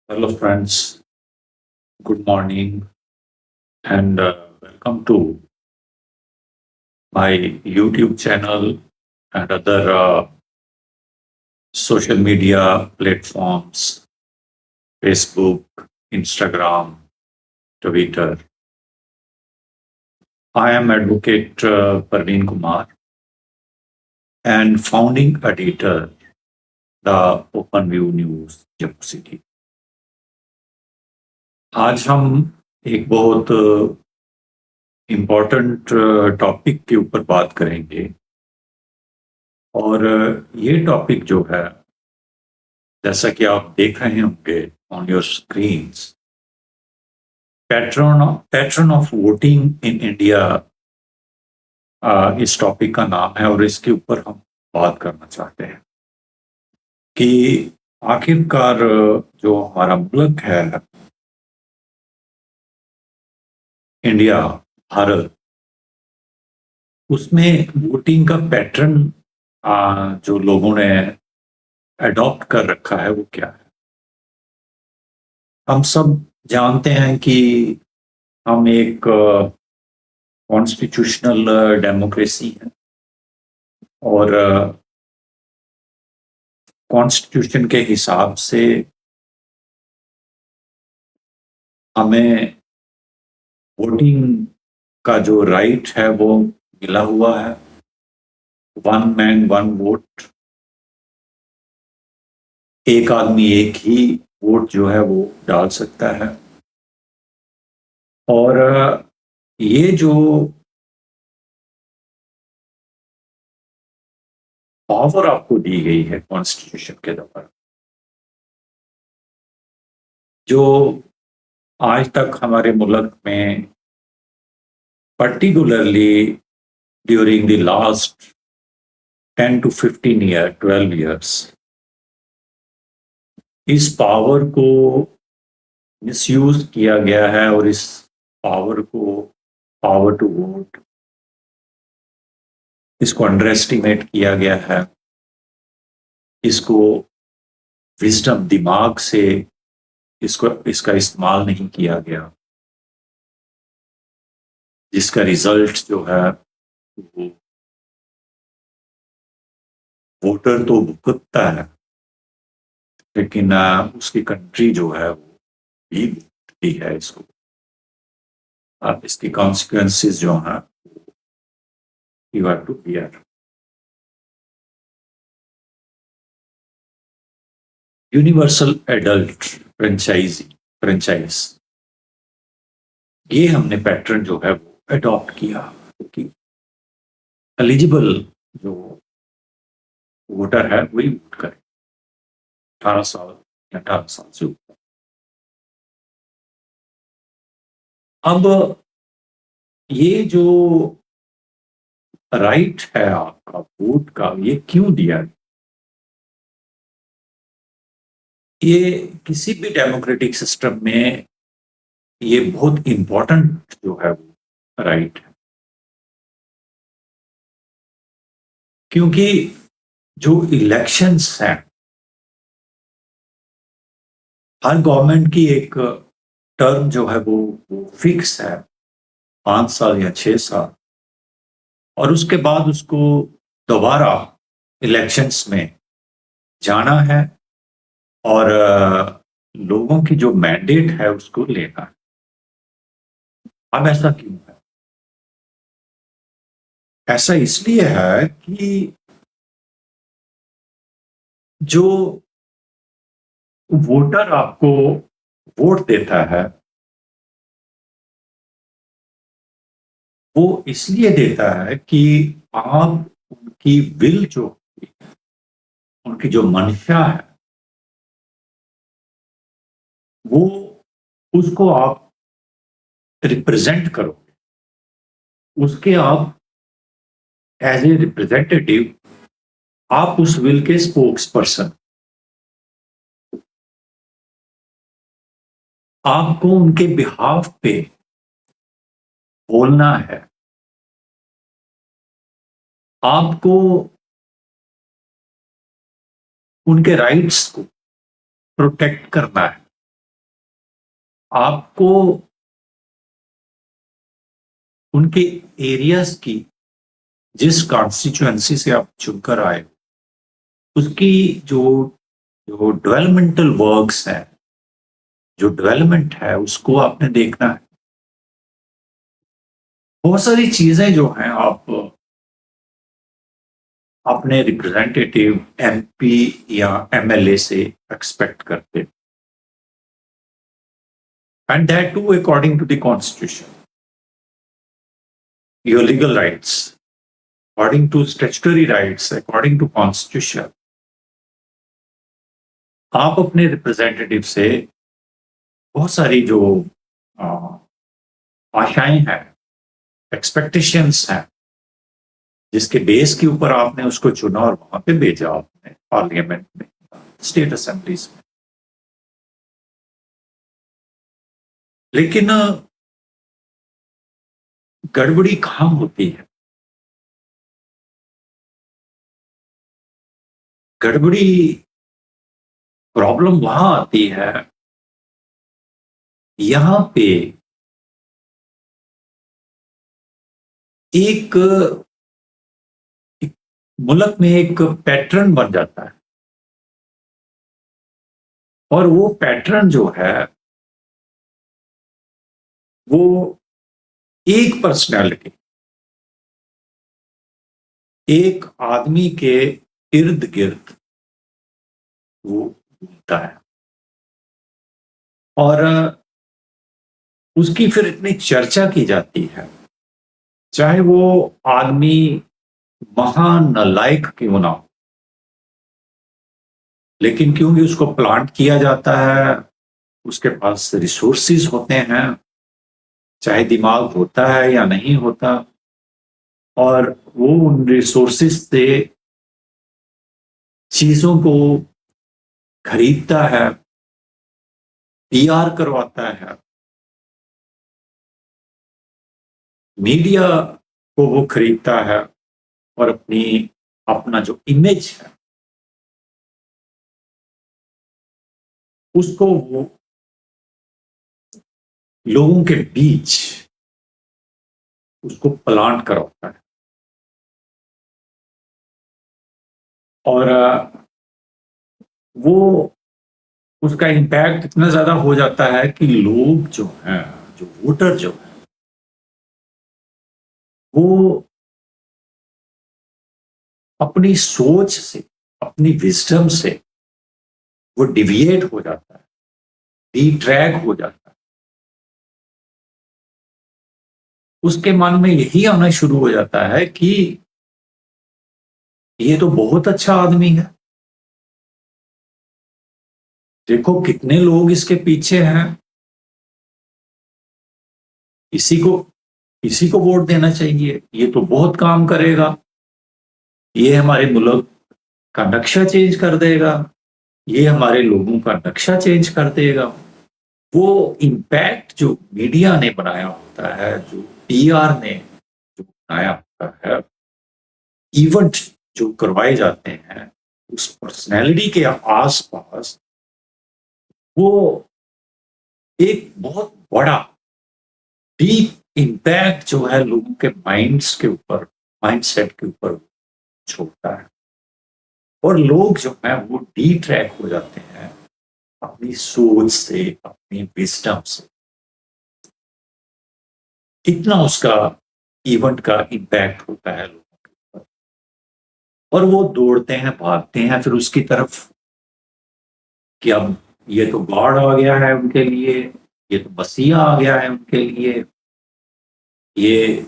Hello, friends. Good morning, and welcome to my YouTube channel and other social media platforms Facebook, Instagram, Twitter. I am Advocate Parveen Kumar and founding editor, the Open View News, Jammu City. आज हम एक बहुत important topic के ऊपर बात करेंगे और ये टॉपिक जो है जैसा कि आप देख रहे होंगे on your screens pattern of voting in India इस टॉपिक का नाम है और इसके ऊपर हम बात करना चाहते हैं कि आखिरकार जो हमारा मुल्क है इंडिया भारत उसमें वोटिंग का पैटर्न जो लोगों ने अडॉप्ट कर रखा है वो क्या है। हम सब जानते हैं कि हम एक कॉन्स्टिट्यूशनल डेमोक्रेसी है और कॉन्स्टिट्यूशन के हिसाब से हमें वोटिंग का जो राइट है वो मिला हुआ है। वन मैन वन वोट, एक आदमी एक ही वोट जो है वो डाल सकता है और ये जो पावर आपको दी गई है कॉन्स्टिट्यूशन के द्वारा, जो आज तक हमारे मुल्क में particularly during the last 10 to 15 year 12 years इस पावर को मिसयूज किया गया है और इस पावर को पावर टू वोट इसको अंडर एस्टिमेट किया गया है। इसको विजडम दिमाग से इसका इस्तेमाल नहीं किया गया, जिसका रिजल्ट जो है वो वोटर तो भुगतता है लेकिन उसकी कंट्री जो है वो भी भुगतती है इसको। अब इसकी कॉन्सिक्वेंसेस जो हैं you have to bear. Universal adult franchise ये हमने पैटर्न जो है वो अडॉप्ट किया कि एलिजिबल जो वोटर है वही वोट करे 18 साल या 18 साल से ऊपर। अब ये जो राइट है आपका वोट का, ये क्यों दिया? ये किसी भी डेमोक्रेटिक सिस्टम में ये बहुत इंपॉर्टेंट जो है वो राइट है, क्योंकि जो इलेक्शंस हैं हर गवर्नमेंट की एक टर्म जो है वो फिक्स है 5 साल या 6 साल, और उसके बाद उसको दोबारा इलेक्शंस में जाना है और लोगों की जो मैंडेट है उसको लेना है। अब ऐसा क्यों है? ऐसा इसलिए है कि जो वोटर आपको वोट देता है वो इसलिए देता है कि आप उनकी विल जो उनकी जो मंशा है वो उसको आप रिप्रेजेंट करोगे, उसके आप एज ए रिप्रेजेंटेटिव आप उस विल के स्पोक्स पर्सन, आपको उनके बिहाफ पे बोलना है, आपको उनके राइट्स को प्रोटेक्ट करना है। आपको उनके एरियाज की, जिस कॉन्स्टिट्यूएंसी से आप चुनकर आए, उसकी जो जो डेवलपमेंटल वर्क्स हैं, जो डेवलपमेंट है, उसको आपने देखना है। बहुत सारी चीजें जो हैं आप अपने रिप्रेजेंटेटिव एमपी या एमएलए से एक्सपेक्ट करते, and that too according to the constitution, your legal rights, according to statutory rights, according to constitution. आप अपने रिप्रेजेंटेटिव से बहुत सारी जो अ, आशाएं हैं, एक्सपेक्टेशंस हैं, जिसके बेस के ऊपर आपने उसको चुना और वहां पे भेजा आपने पार्लियामेंट में, स्टेट असेंबलीज में। लेकिन गड़बड़ी कहां होती है? गड़बड़ी, प्रॉब्लम वहां आती है, यहां पे एक, एक मुल्क में एक पैटर्न बन जाता है, और वो पैटर्न जो है वो एक पर्सनैलिटी, एक आदमी के इर्द गिर्द वो घूमता है, और उसकी फिर इतनी चर्चा की जाती है, चाहे वो आदमी महान नालायक क्यों ना हो, लेकिन क्योंकि उसको प्लांट किया जाता है, उसके पास रिसोर्सेज होते हैं, चाहे दिमाग होता है या नहीं होता, और वो उन रिसोर्सेज से चीजों को खरीदता है, पीआर करवाता है, मीडिया को वो खरीदता है, और अपना जो इमेज है उसको वो लोगों के बीच उसको प्लांट करवाता है। और वो उसका इम्पैक्ट इतना ज्यादा हो जाता है कि लोग जो हैं, जो वोटर जो है, वो अपनी सोच से, अपनी विजडम से वो डिविएट हो जाता है, डिट्रैक हो जाता है। उसके मन में यही आना शुरू हो जाता है कि ये तो बहुत अच्छा आदमी है, देखो कितने लोग इसके पीछे हैं, इसी को इसी को वोट देना चाहिए, ये तो बहुत काम करेगा, ये हमारे मुल्क का नक्शा चेंज कर देगा, ये हमारे लोगों का नक्शा चेंज कर देगा। वो इम्पैक्ट जो मीडिया ने बनाया होता है, जो पीआर ने जो बनाया होता है, इवेंट जो करवाए जाते हैं उस पर्सनैलिटी के आसपास, वो एक बहुत बड़ा डीप इम्पैक्ट जो है लोगों के माइंड्स के ऊपर, माइंडसेट के ऊपर छोड़ता है, और लोग जो है वो डी ट्रैक हो जाते हैं अपनी सोच से, अपनी विजडम से। कितना उसका इवेंट का इम्पैक्ट होता है लोगों के ऊपर, और वो दौड़ते हैं, भागते हैं फिर उसकी तरफ कि अब ये तो गॉड आ गया है उनके लिए, ये तो मसीहा आ गया है उनके लिए, ये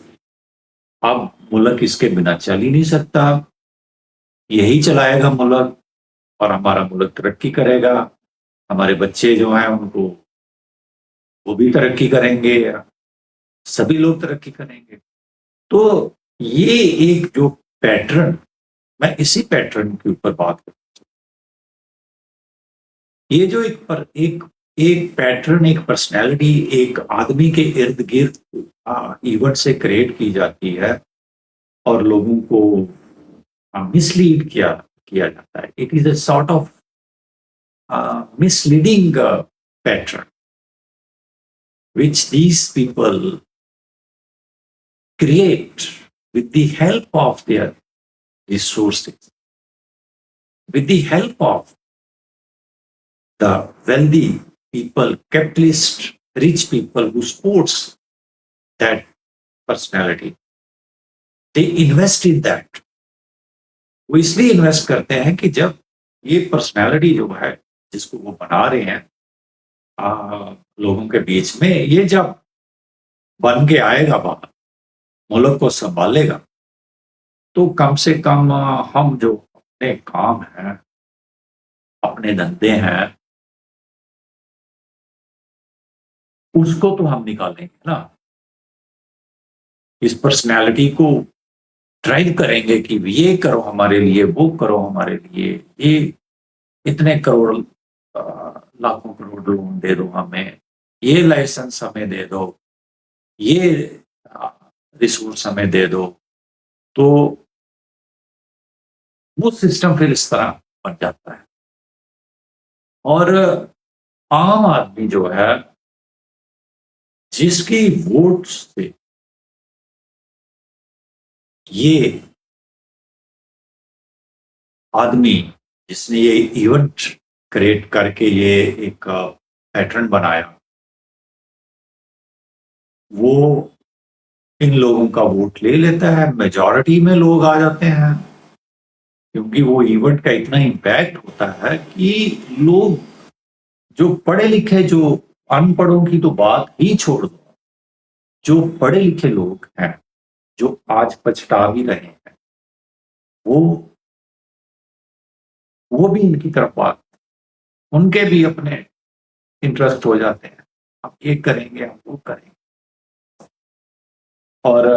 अब मुल्क इसके बिना चल ही नहीं सकता, यही चलाएगा मुल्क, और हमारा मुल्क तरक्की करेगा, हमारे बच्चे जो हैं उनको, वो भी तरक्की करेंगे, सभी लोग तरक्की करेंगे। तो ये एक जो पैटर्न, मैं इसी पैटर्न के ऊपर बात कर, ये जो एक पैटर्न, एक पर्सनैलिटी एक आदमी के इर्द गिर्द इवेंट से क्रिएट की जाती है, और लोगों को मिसलीड किया किया जाता है। It is a sort of misleading pattern, which these people create with the help of their resources, with the help of the wealthy people, capitalist, rich people who supports that personality. They invest in that. वो इसलिए invest करते हैं कि जब ये personality जो है जिसको वो बना रहे हैं लोगों के बीच में, ये जब बन के आएगा बाहर, मुल्क को संभालेगा, तो कम से कम हम जो अपने काम हैं, अपने धंधे हैं, उसको तो हम निकालेंगे ना। इस पर्सनैलिटी को ड्राइव करेंगे कि ये करो हमारे लिए, वो करो हमारे लिए, ये इतने करोड़ लाखों करोड़ लोन दे दो हमें, ये लाइसेंस हमें दे दो, ये रिसोर्स हमें दे दो। तो वो सिस्टम फिर इस तरह बन जाता है। और आम आदमी जो है, जिसकी वोट से ये आदमी, जिसने ये इवेंट क्रिएट करके ये एक पैटर्न बनाया, वो इन लोगों का वोट ले लेता है, मेजॉरिटी में लोग आ जाते हैं, क्योंकि वो इवेंट का इतना इम्पैक्ट होता है कि लोग जो पढ़े लिखे, जो अनपढ़ों की तो बात ही छोड़ दो, जो पढ़े लिखे लोग हैं, जो आज पछता भी रहे हैं, वो भी इनकी तरफ बात, उनके भी अपने इंटरेस्ट हो जाते हैं, हम ये करेंगे, हम वो करेंगे। और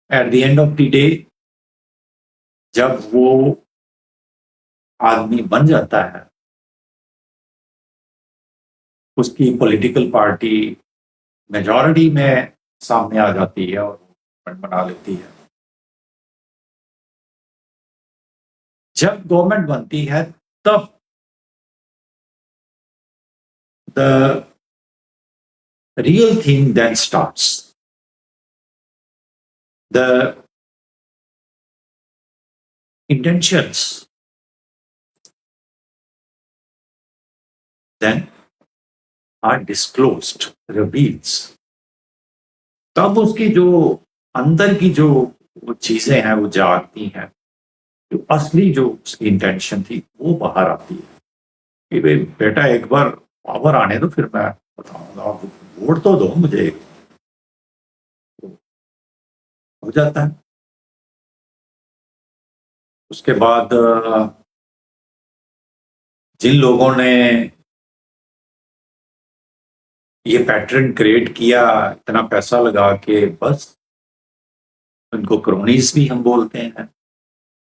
at the end of the day जब वो आदमी बन जाता है, उसकी पॉलिटिकल पार्टी मेजॉरिटी में सामने आ जाती है और गवर्नमेंट बना लेती है। जब गवर्नमेंट बनती है तब the real thing then starts. The intentions then are disclosed, reveals। तब उसकी जो अंदर की जो वो चीजें हैं वो जागती हैं, जो असली जो उसकी इंटेंशन थी वो बाहर आती है कि भाई बेटा एक बार पावर आने दो, फिर मैं बताऊंगा, आप वोट तो दो मुझे। हो जाता है। उसके बाद जिन लोगों ने ये पैटर्न क्रिएट किया इतना पैसा लगा के, बस उनको क्रोनीज भी हम बोलते हैं,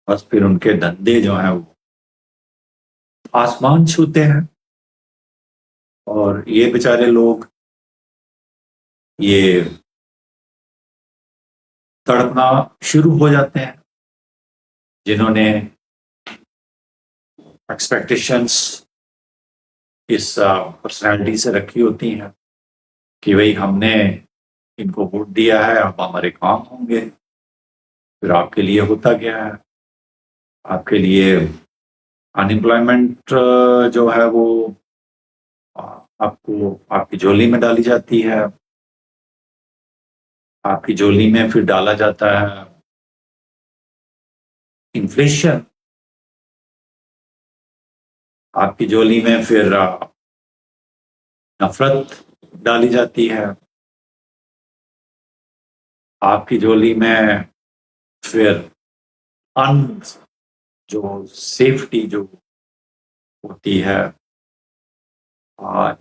बस फिर उनके धंधे जो हैं वो आसमान छूते हैं। और ये बेचारे लोग ये तड़पना शुरू हो जाते हैं, जिन्होंने एक्सपेक्टेशंस इस पर्सनालिटी से रखी होती हैं कि भाई हमने इनको वोट दिया है, अब हमारे काम होंगे। फिर आपके लिए होता क्या है, आपके लिए अनएम्प्लॉयमेंट जो है वो आपको आपकी झोली में डाली जाती है। आपकी झोली में फिर डाला जाता है इन्फ्लेशन, आपकी झोली में फिर नफरत डाली जाती है, आपकी झोली में फिर अन जो सेफ्टी जो होती है,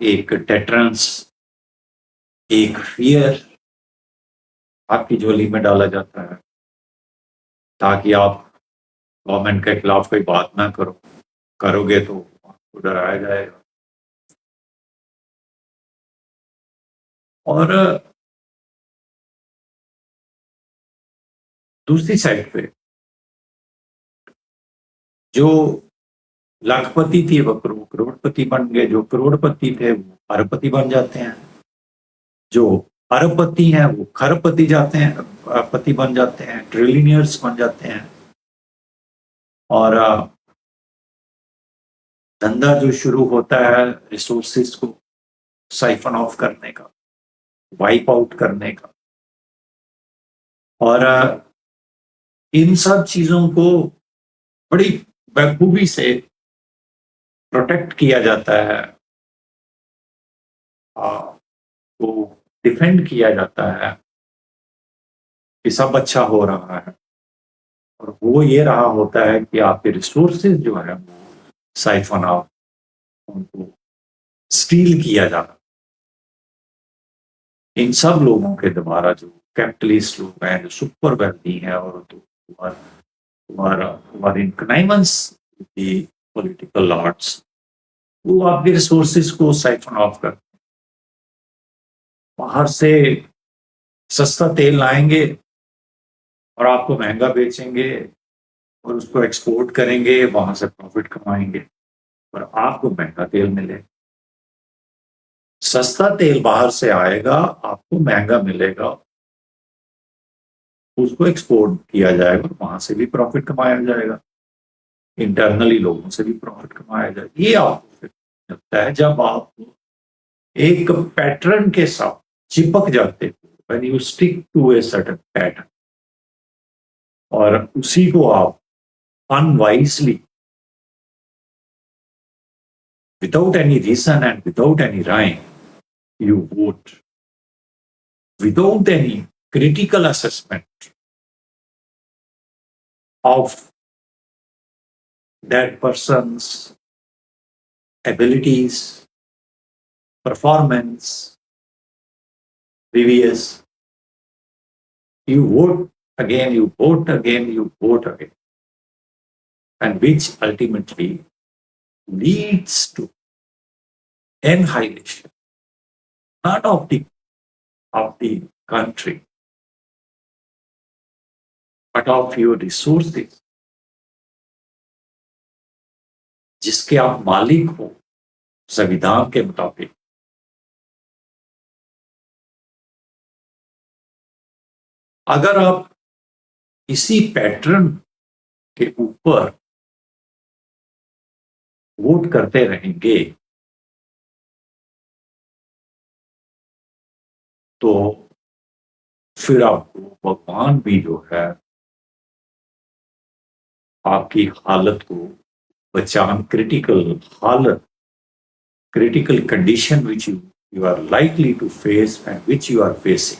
एक टेट्रेंस, एक फियर आपकी झोली में डाला जाता है, ताकि आप गवर्नमेंट के खिलाफ कोई बात ना करोगे तो आपको डराया जाएगा। और दूसरी साइड पे जो लाखपति थे वो करोड़पति बन गए, जो करोड़पति थे वो अरबपति बन जाते हैं। जो अरबपति हैं वो खरबपति जाते हैं, पति बन जाते हैं, ट्रिलियनियर्स बन जाते हैं। और धंधा जो शुरू होता है रिसोर्सेज को साइफन ऑफ करने का, वाइप आउट करने का। और इन सब चीजों को बड़ी बखूबी से प्रोटेक्ट किया जाता है, को डिफेंड किया जाता है कि सब अच्छा हो रहा है। और वो ये रहा होता है कि आपके रिसोर्सेज जो है साइफन ऑफ, उनको स्टील किया जाता। इन सब लोगों के द्वारा जो कैपिटलिस्ट लोग हैं, जो सुपर वेल्दी हैं, और who are in connivance with the political lords, वो आपके रिसोर्सेज को साइफन ऑफ कर, बाहर से सस्ता तेल लाएंगे और आपको महंगा बेचेंगे और उसको एक्सपोर्ट करेंगे, वहां से प्रॉफिट कमाएंगे और आपको महंगा तेल मिले। सस्ता तेल बाहर से आएगा, आपको महंगा मिलेगा, उसको एक्सपोर्ट किया जाएगा और वहां से भी प्रॉफिट कमाया जाएगा, इंटरनली लोगों से भी प्रॉफिट कमाया जाएगा। ये आपको लगता है जब आप एक पैटर्न के साथ चिपक जाते हो, when you stick to a certain pattern, और उसी को आप अनवाइजली, without any reason and without any rhyme, you vote without any critical assessment of that person's abilities, performance, previous. You vote again, you vote again, you vote again, and which ultimately leads to annihilation, not of the country, but of your resources, जिसके आप मालिक हो संविधान के मुताबिक। अगर आप इसी पैटर्न के ऊपर वोट करते रहेंगे तो फिर आपको भगवान भी जो है आपकी हालत को बचान, क्रिटिकल हालत, critical condition which you are likely to face and which you are facing,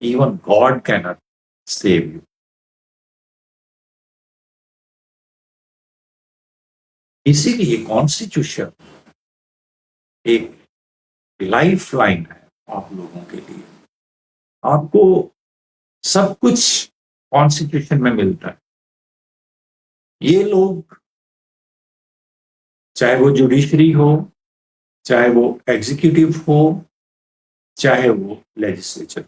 even God cannot save you. इसीलिए कॉन्स्टिट्यूशन एक लाइफ लाइन है आप लोगों के लिए। आपको सब कुछ कॉन्स्टिट्यूशन में मिलता है। ये लोग, चाहे वो जुडिशरी हो, चाहे वो एग्जीक्यूटिव हो, चाहे वो लेजिस्लेचर,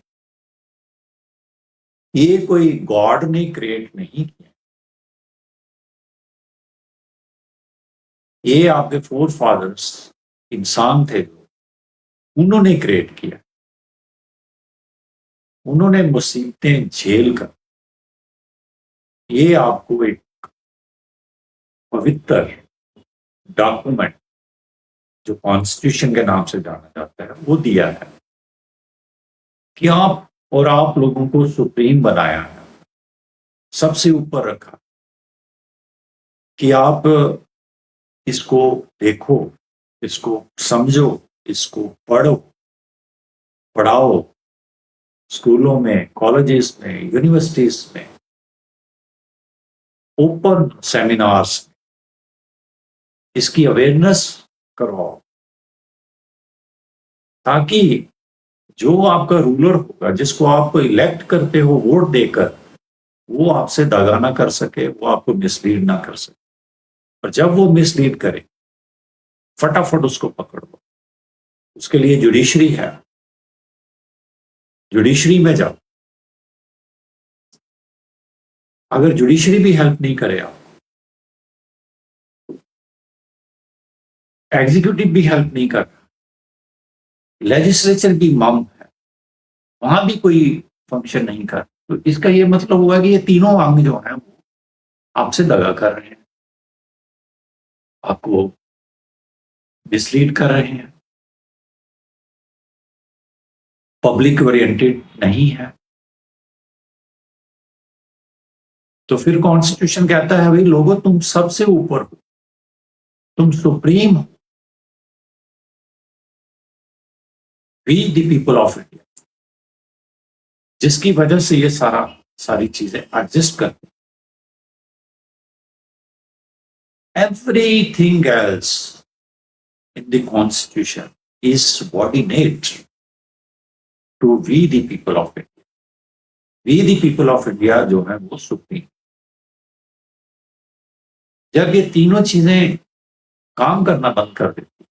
ये कोई गॉड ने क्रिएट नहीं किया। ये आपके फोर फादर्स इंसान थे, उन्होंने क्रिएट किया। उन्होंने मुसीबतें झेल कर ये आपको एक पवित्र डॉक्यूमेंट जो कॉन्स्टिट्यूशन के नाम से जाना जाता है वो दिया है कि आप लोगों को सुप्रीम बनाया है, सबसे ऊपर रखा कि आप इसको देखो, इसको समझो, इसको पढ़ाओ स्कूलों में, कॉलेजेस में, यूनिवर्सिटीज में, ओपन सेमिनार्स, इसकी अवेयरनेस करवाओ, ताकि जो आपका रूलर होगा, जिसको आप इलेक्ट करते हो वोट देकर, वो आपसे दगा ना कर सके, वो आपको मिसलीड ना कर सके। और जब वो मिसलीड करे, फटाफट उसको पकड़ो। उसके लिए जुडिशरी है, जुडिशरी में जाओ। अगर जुडिशरी भी हेल्प नहीं करे, आप एग्जीक्यूटिव भी हेल्प नहीं कर, लेजिस्लेचर भी मम है, वहां भी कोई फंक्शन नहीं कर, तो इसका ये मतलब हुआ कि ये तीनों अंग जो है वो आपसे दगा कर रहे हैं, आपको मिसलीड कर रहे हैं, पब्लिक ओरिएंटेड नहीं है। तो फिर कॉन्स्टिट्यूशन कहता है भाई लोगों तुम सबसे ऊपर हो, तुम सुप्रीम हो, we the people of India, जिसकी वजह से ये सारी चीजें एग्जिस्ट करती। Everything else in the constitution is subordinate to we the people of India. We the people of India जो है वो सुप्रीम। जब ये तीनों चीजें काम करना बंद कर देती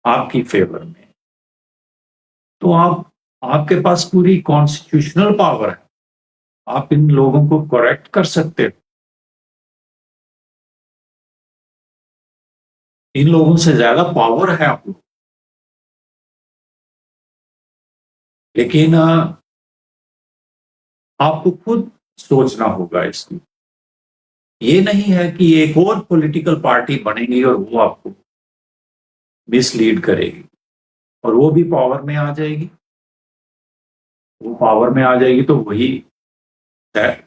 आपकी फेवर में, तो आपके पास पूरी कॉन्स्टिट्यूशनल पावर है, आप इन लोगों को करेक्ट कर सकते हो। इन लोगों से ज्यादा पावर है आप लोग। लेकिन आपको खुद सोचना होगा इसकी। ये नहीं है कि एक और पॉलिटिकल पार्टी बनेगी और वो आपको मिसलीड करेगी और वो भी पावर में आ जाएगी। वो पावर में आ जाएगी तो वही that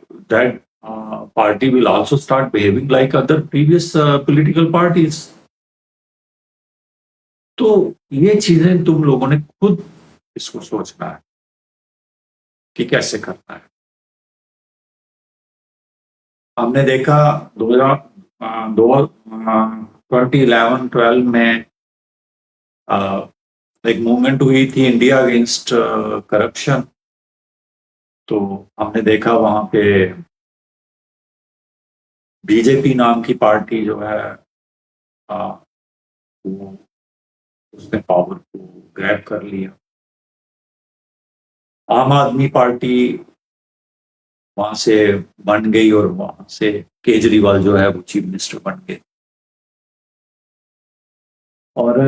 party will also start behaving like other previous political parties. तो ये चीजें तुम लोगों ने खुद इसको सोचना है कि कैसे करना है। हमने देखा 2011-12 में एक मूवमेंट हुई थी इंडिया अगेंस्ट करप्शन। तो हमने देखा वहां पे बीजेपी नाम की पार्टी जो है वो उसने पावर को ग्रैब कर लिया। आम आदमी पार्टी वहां से बन गई और वहां से केजरीवाल जो है वो चीफ मिनिस्टर बन गए। और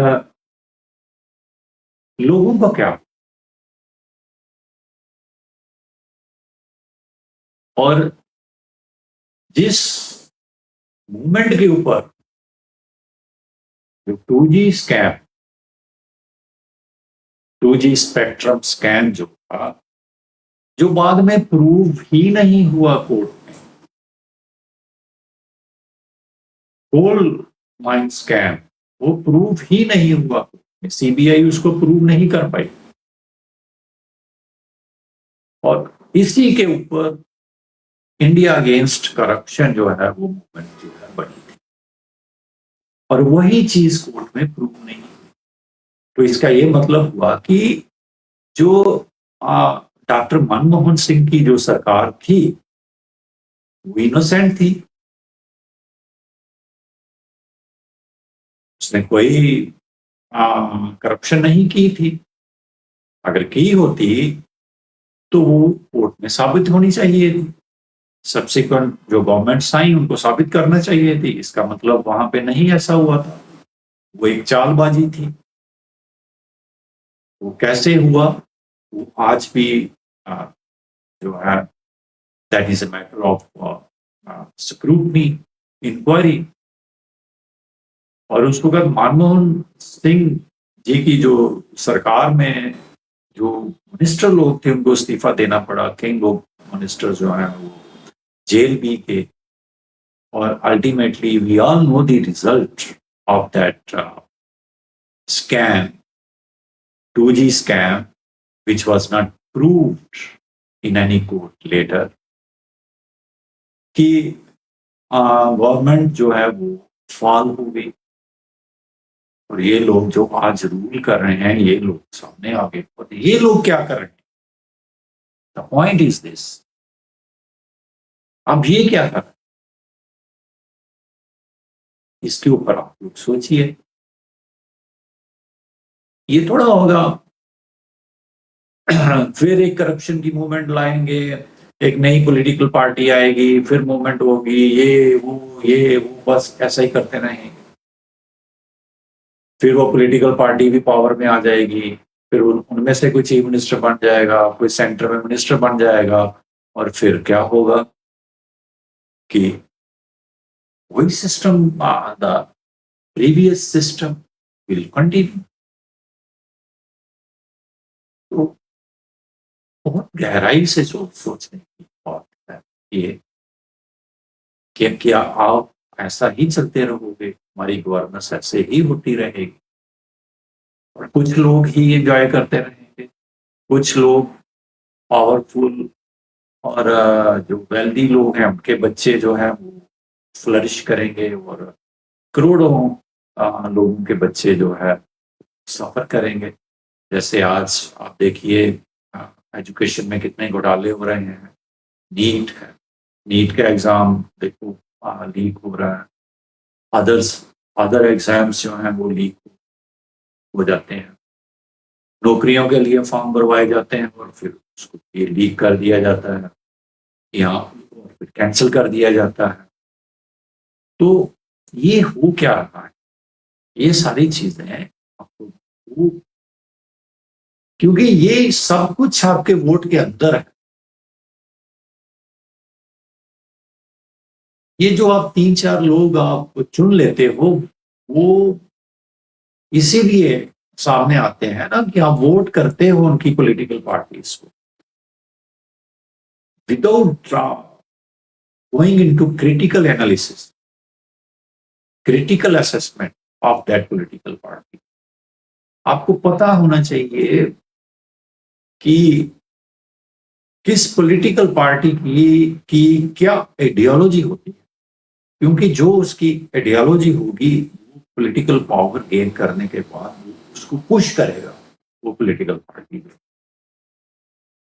लोगों का क्या, और जिस मूवमेंट के ऊपर जो 2G scam, 2G spectrum scam जो था, जो बाद में प्रूव ही नहीं हुआ कोर्ट में, होल माइंड स्कैम वो प्रूव ही नहीं हुआ, सीबीआई उसको प्रूव नहीं कर पाई। और इसी के ऊपर इंडिया अगेंस्ट करप्शन जो है वो मूवमेंट जो है बनी थी, और वही चीज कोर्ट में प्रूव नहीं हुई। तो इसका ये मतलब हुआ कि जो डॉक्टर मनमोहन सिंह की जो सरकार थी वो इनोसेंट थी, उसने कोई करप्शन नहीं की थी। अगर की होती तो वो कोर्ट में साबित होनी चाहिए थी, सब्सिक्वेंट जो गवर्नमेंट्स आई उनको साबित करना चाहिए थी। इसका मतलब वहां पे नहीं ऐसा हुआ था, वो एक चालबाजी थी। वो कैसे हुआ वो आज भी जो है that is a matter of scrutiny, inquiry. और उसको बाद मनमोहन सिंह जी की जो सरकार में जो मिनिस्टर लोग थे उनको इस्तीफा देना पड़ा। कई लोग मिनिस्टर जो है वो जेल भी थे। और ultimately we all know the result of that scam, 2G scam, which was not proved in any court later, कि गवर्नमेंट जो है वो फाल हो गई। और ये लोग जो आज रूल कर रहे हैं, ये लोग सामने आ गए। और ये लोग क्या कर रहे हैं, द पॉइंट इज दिस, अब ये क्या कर रहे हैं, इसके ऊपर आप लोग सोचिए। ये थोड़ा होगा फिर एक करप्शन की मूवमेंट लाएंगे, एक नई पॉलिटिकल पार्टी आएगी, फिर मूवमेंट होगी, ये वो बस ऐसा ही करते रहेंगे। फिर वो पॉलिटिकल पार्टी भी पावर में आ जाएगी, फिर उनमें से कोई चीफ मिनिस्टर बन जाएगा, कोई सेंटर में मिनिस्टर बन जाएगा, और फिर क्या होगा कि वही system, the previous system will continue. तो बहुत गहराई से सोचने की बात है ये, कि क्या आप ऐसा ही चलते रहोगे, हमारी गवर्नेंस ऐसे ही होती रहेगी, और कुछ लोग ही एंजॉय करते रहेंगे, कुछ लोग पावरफुल और जो वेल्दी लोग हैं उनके बच्चे जो हैं वो फ्लरिश करेंगे, और करोड़ों लोगों के बच्चे जो है सफर करेंगे। जैसे आज आप देखिए एजुकेशन में कितने घोटाले हो रहे हैं। नीट है, नीट का एग्जाम देखो लीक हो रहा है, अदर एग्जाम्स जो हैं वो लीक हो जाते हैं, नौकरियों के लिए फॉर्म भरवाए जाते हैं और फिर उसको ये लीक कर दिया जाता है या फिर कैंसिल कर दिया जाता है। तो ये हो क्या रहा है, ये सारी चीजें आपको क्योंकि ये सब कुछ आपके वोट के अंदर है। ये जो आप 3-4 लोग आप चुन लेते हो, वो इसीलिए सामने आते हैं ना कि आप वोट करते हो उनकी पॉलिटिकल पार्टीज को without going into critical analysis, critical assessment of that political party. आपको पता होना चाहिए कि किस पॉलिटिकल पार्टी की क्या आइडियोलॉजी होती है, क्योंकि जो उसकी आइडियोलॉजी होगी वो पॉलिटिकल पावर गेन करने के बाद उसको पुश करेगा वो पॉलिटिकल पार्टी।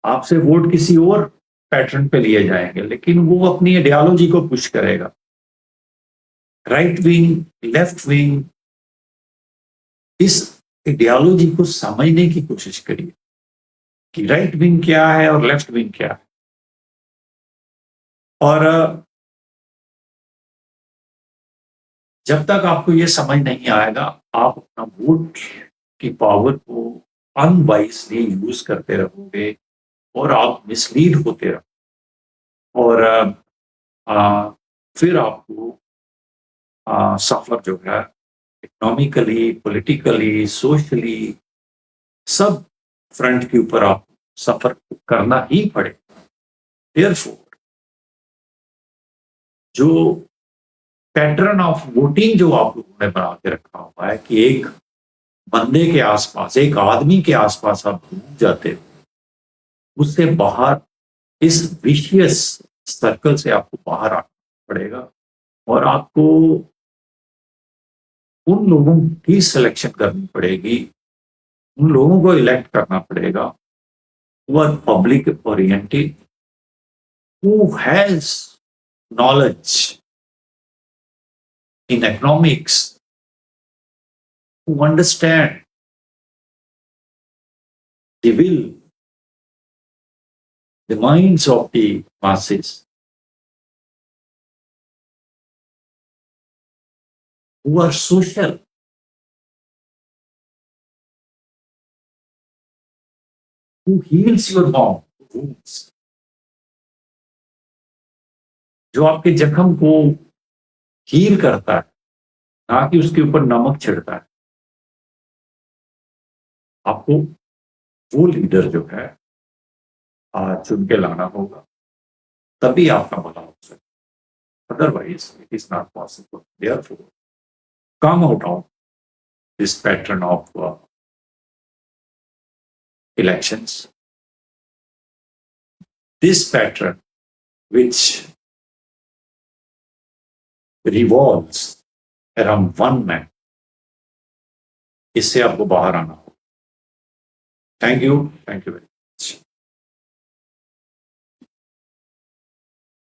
आपसे वोट किसी और पैटर्न पे लिए जाएंगे लेकिन वो अपनी आइडियोलॉजी को पुश करेगा। राइट विंग, लेफ्ट विंग, इस आइडियोलॉजी को समझने की कोशिश करिए कि राइट विंग क्या है और लेफ्ट विंग क्या है। और जब तक आपको ये समझ नहीं आएगा, आप अपना वोट की पावर को अनवाइजली यूज करते रहोगे और आप मिसलीड होते रहो, और फिर आपको सफर जो है इकोनॉमिकली, पॉलिटिकली, सोशली, सब फ्रंट के ऊपर आप सफर करना ही पड़ेगा। देयरफॉर जो पैटर्न ऑफ वोटिंग जो आप लोगों ने बना के रखा हुआ है कि एक बंदे के आसपास, एक आदमी के आसपास आप घूम जाते हो, उससे बाहर इस विशियस सर्कल से आपको बाहर आना पड़ेगा, और आपको उन लोगों की सिलेक्शन करनी पड़ेगी, उन लोगों को इलेक्ट करना पड़ेगा who are public oriented, who has knowledge in economics, who understand the will, the minds of the masses, who are social, who heals your wounds, जो आपके जख्म को हील करता है, ना कि उसके ऊपर नमक छिड़ता है। आपको वो लीडर जो है चुन के लाना होगा, तभी आपका भला हो सकता, otherwise it is not possible. Therefore come out of this pattern of elections, this pattern which revolves around one man, इससे आपको बाहर आना हो। Thank you, thank you.